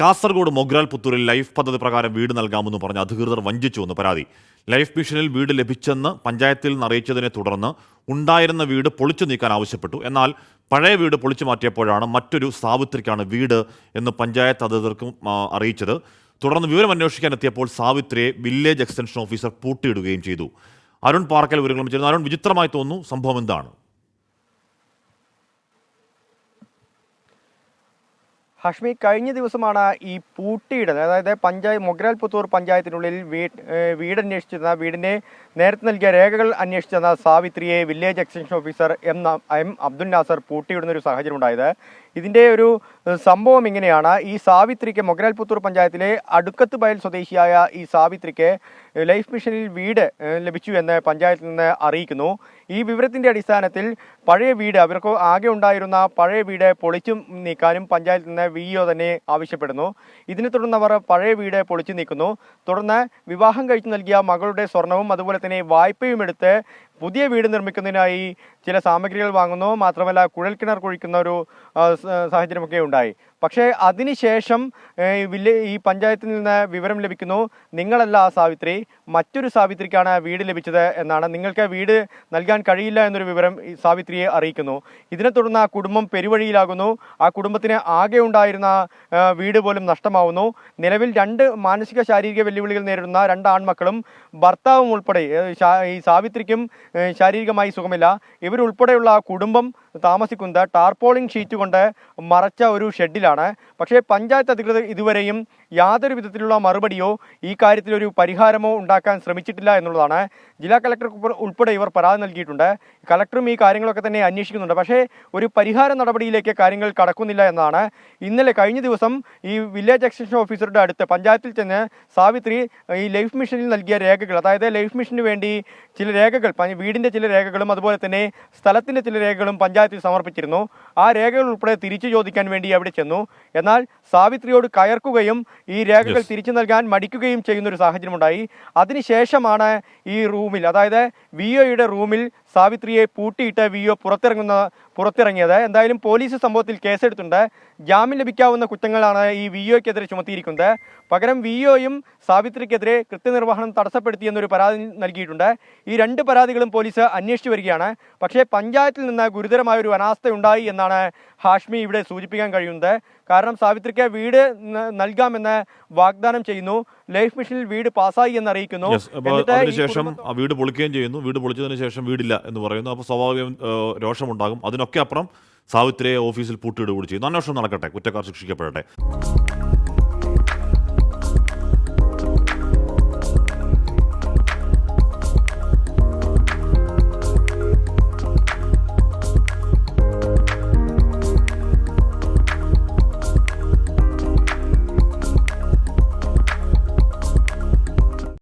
Kasaragod Mogral പുത്തൂരിൽ life പദ്ധതി പ്രകാരം വീട് നൽകാമെന്ന് പറഞ്ഞ് അധികൃതർ വഞ്ചിച്ചുവെന്ന് പരാതി. ലൈഫ് മിഷനിൽ വീട് ലഭിച്ചെന്ന് പഞ്ചായത്തിൽ നിന്ന് അറിയിച്ചതിനെ തുടർന്ന് ഉണ്ടായിരുന്ന വീട് പൊളിച്ചു നീക്കാൻ ആവശ്യപ്പെട്ടു. എന്നാൽ പഴയ വീട് പൊളിച്ചു മാറ്റിയപ്പോഴാണ് മറ്റൊരു സാവിത്രിക്കാണ് വീട് എന്ന് പഞ്ചായത്ത് അധികൃതർക്കും അറിയിച്ചത്. തുടർന്ന് വിവരം അന്വേഷിക്കാൻ എത്തിയപ്പോൾ സാവിത്രിയെ വില്ലേജ് എക്സ്റ്റൻഷൻ ഓഫീസർ പൂട്ടിയിടുകയും ചെയ്തു. അരുൺ പാർക്കൽ വിവരങ്ങളും ചേരുന്നു. അരുൺ, വിചിത്രമായി തോന്നുന്നു, സംഭവം എന്താണ്? ഹഷ്മി, കഴിഞ്ഞ ദിവസമാണ് ഈ പൂട്ടിയിടുന്നത്. അതായത് മൊഗ്രാൽ പുത്തൂർ പഞ്ചായത്തിനുള്ളിൽ വീടന്വേഷിച്ചിരുന്ന വീടിന്റെ നേരത്തെ നൽകിയ രേഖകൾ അന്വേഷിച്ചെന്ന സാവിത്രിയെ village extension officer M Abdul Nasser പൂട്ടിയിടുന്ന ഒരു സാഹചര്യം ഉണ്ടായത്. ഇതിന്റെ ഒരു സംഭവം ഇങ്ങനെയാണ്. ഈ സാവിത്രിക്ക് മൊഗ്രാൽ പുത്തൂർ പഞ്ചായത്തിലെ അടുക്കത്ത് ബയൽ സ്വദേശിയായ ഈ സാവിത്രിക്ക് ലൈഫ് മിഷനിൽ വീട് ലഭിച്ചു എന്ന് പഞ്ചായത്തിൽ നിന്ന് അറിയിക്കുന്നു. ഈ വിവരത്തിന്റെ അടിസ്ഥാനത്തിൽ പഴയ വീട്, അവർക്ക് ആകെ ഉണ്ടായിരുന്ന പഴയ വീട് പൊളിച്ചു നീക്കാനും പഞ്ചായത്തിൽ നിന്ന് വിഇഒ തന്നെ ആവശ്യപ്പെടുന്നു. ഇതിനെ തുടർന്ന് അവർ പഴയ വീട് പൊളിച്ചു നീക്കുന്നു. തുടർന്ന് വിവാഹം കഴിച്ചു നൽകിയ മകളുടെ സ്വർണവും അതുപോലെ തന്നെ വായ്പയും എടുത്ത് പുതിയ വീട് നിർമ്മിക്കുന്നതിനായി ചില സാമഗ്രികൾ വാങ്ങുന്നു. മാത്രമല്ല കുഴൽക്കിണർ കുഴിക്കുന്ന ഒരു സാഹചര്യമൊക്കെ ഉണ്ടായി. പക്ഷേ അതിനുശേഷം ഈ പഞ്ചായത്തിൽ നിന്ന് വിവരം ലഭിക്കുന്നു, നിങ്ങളല്ല ആ സാവിത്രി, മറ്റൊരു സാവിത്രിക്കാണ് വീട് ലഭിച്ചത് എന്നാണ്. നിങ്ങൾക്ക് വീട് നൽകാൻ കഴിയില്ല എന്നൊരു വിവരം ഈ സാവിത്രിയെ അറിയിക്കുന്നു. ഇതിനെ തുടർന്ന് ആ കുടുംബം പെരുവഴിയിലാകുന്നു. ആ കുടുംബത്തിന് ആകെ ഉണ്ടായിരുന്ന വീട് പോലും നഷ്ടമാവുന്നു. നിലവിൽ 2 മാനസിക ശാരീരിക വെല്ലുവിളികൾ നേരിടുന്ന 2 ആൺമക്കളും ഭർത്താവും ഉൾപ്പെടെ, ഈ സാവിത്രിക്കും ശാരീരികമായി സുഖമില്ല. ഇവരുൾപ്പെടെയുള്ള ആ കുടുംബം താമസിക്കുന്നത് ടാർപോളിംഗ് ഷീറ്റ് കൊണ്ട് മറച്ച ഒരു ഷെഡിലാണ്. പക്ഷേ പഞ്ചായത്ത് അധികൃതർ ഇതുവരെയും യാതൊരു വിധത്തിലുള്ള മറുപടിയോ ഈ കാര്യത്തിൽ ഒരു പരിഹാരമോ ഉണ്ടാക്കാൻ ശ്രമിച്ചിട്ടില്ല എന്നുള്ളതാണ്. ജില്ലാ കളക്ടർ ഉൾപ്പെടെ ഇവർ പരാതി നൽകിയിട്ടുണ്ട്. കളക്ടറും ഈ കാര്യങ്ങളൊക്കെ തന്നെ അന്വേഷിക്കുന്നുണ്ട്. പക്ഷേ ഒരു പരിഹാര നടപടിയിലേക്ക് കാര്യങ്ങൾ കടക്കുന്നില്ല എന്നതാണ്. കഴിഞ്ഞ ദിവസം ഈ വില്ലേജ് എക്സ്റ്റൻഷൻ ഓഫീസറുടെ അടുത്ത് പഞ്ചായത്തിൽ ചെന്ന് സാവിത്രി ഈ ലൈഫ് മിഷനിൽ നൽകിയ രേഖകൾ, അതായത് ലൈഫ് മിഷന് വേണ്ടി ചില രേഖകൾ, വീടിന്റെ ചില രേഖകളും അതുപോലെ തന്നെ സ്ഥലത്തിന്റെ ചില രേഖകളും പഞ്ചായത്തിൽ സമർപ്പിച്ചിരുന്നു. ആ രേഖകൾ ഉൾപ്പെടെ തിരിച്ചു ചോദിക്കാൻ വേണ്ടി അവിടെ ചെന്നു. എന്നാൽ സാവിത്രിയോട് കയർക്കുകയും ഈ രേഖകൾ തിരിച്ചു നൽകാൻ മടിക്കുകയും ചെയ്യുന്ന ഒരു സാഹചര്യമുണ്ടായി. അതിനുശേഷമാണ് ഈ റൂമിൽ, അതായത് വിഇഒയുടെ റൂമിൽ സാവിത്രിയെ പൂട്ടിയിട്ട് വിഇഒ പുറത്തിറങ്ങിയത്. എന്തായാലും പോലീസ് സംഭവത്തിൽ കേസെടുത്തിട്ടുണ്ട്. ജാമ്യം ലഭിക്കാവുന്ന കുറ്റങ്ങളാണ് ഈ വിഇഒക്കെതിരെ ചുമത്തിയിരിക്കുന്നത്. പകരം വിഇഒയും സാവിത്രിക്കെതിരെ കൃത്യനിർവഹണം തടസ്സപ്പെടുത്തിയെന്നൊരു പരാതി നൽകിയിട്ടുണ്ട്. ഈ 2 പരാതികളും പോലീസ് അന്വേഷിച്ചു വരികയാണ്. പക്ഷേ പഞ്ചായത്തിൽ നിന്ന് ഗുരുതരമായ ഒരു അനാസ്ഥ ഉണ്ടായി എന്നാണ് ഹാഷ്മി ഇവിടെ സൂചിപ്പിക്കാൻ കഴിയുന്നത്. കാരണം സാവിത്രിക്ക് വീട് നൽകാമെന്ന് വാഗ്ദാനം ചെയ്യുന്നു, ലൈഫ് മിഷനിൽ വീട് പാസ്സായി എന്ന് അറിയിക്കുന്നു. അതിനുശേഷം വീട് പൊളിക്കുകയും ചെയ്യുന്നു. വീട് പൊളിച്ചതിന് ശേഷം വീടില്ല എന്ന് പറയുന്നു. അപ്പോൾ സ്വാഭാവികം രോഷമുണ്ടാകും. അതിനൊക്കെ അപ്പുറം സാവിത്രിയെ ഓഫീസിൽ പൂട്ടിയിടുകയും ചെയ്യുന്നു. അന്വേഷണം നടക്കട്ടെ, കുറ്റക്കാർ ശിക്ഷിക്കപ്പെടട്ടെ.